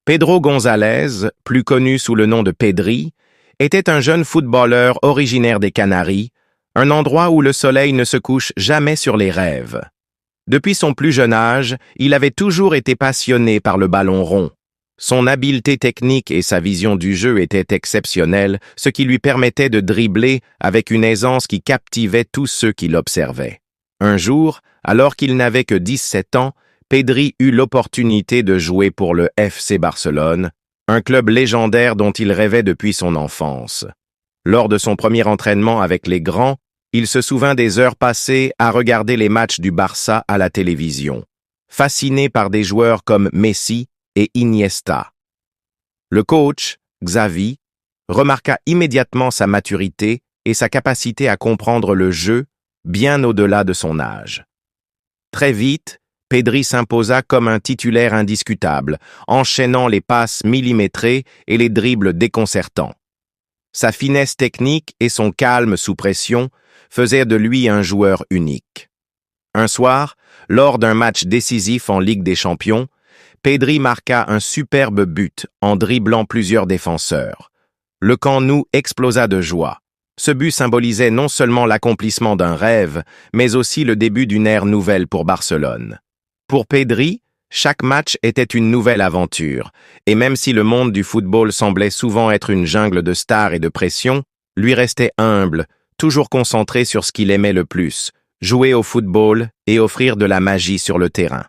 Pedro González, plus connu sous le nom de Pedri, était un jeune footballeur originaire des Canaries, un endroit où le soleil ne se couche jamais sur les rêves. Depuis son plus jeune âge, il avait toujours été passionné par le ballon rond. Son habileté technique et sa vision du jeu étaient exceptionnelles, ce qui lui permettait de dribbler avec une aisance qui captivait tous ceux qui l'observaient. Un jour, alors qu'il n'avait que 17 ans, Pedri eut l'opportunité de jouer pour le FC Barcelone, un club légendaire dont il rêvait depuis son enfance. Lors de son premier entraînement avec les grands, il se souvint des heures passées à regarder les matchs du Barça à la télévision, fasciné par des joueurs comme Messi et Iniesta. Le coach, Xavi, remarqua immédiatement sa maturité et sa capacité à comprendre le jeu bien au-delà de son âge. Très vite, Pedri s'imposa comme un titulaire indiscutable, enchaînant les passes millimétrées et les dribbles déconcertants. Sa finesse technique et son calme sous pression faisaient de lui un joueur unique. Un soir, lors d'un match décisif en Ligue des Champions, Pedri marqua un superbe but en dribblant plusieurs défenseurs. Le Camp Nou explosa de joie. Ce but symbolisait non seulement l'accomplissement d'un rêve, mais aussi le début d'une ère nouvelle pour Barcelone. Pour Pedri, chaque match était une nouvelle aventure, et même si le monde du football semblait souvent être une jungle de stars et de pression, lui restait humble, toujours concentré sur ce qu'il aimait le plus, jouer au football et offrir de la magie sur le terrain.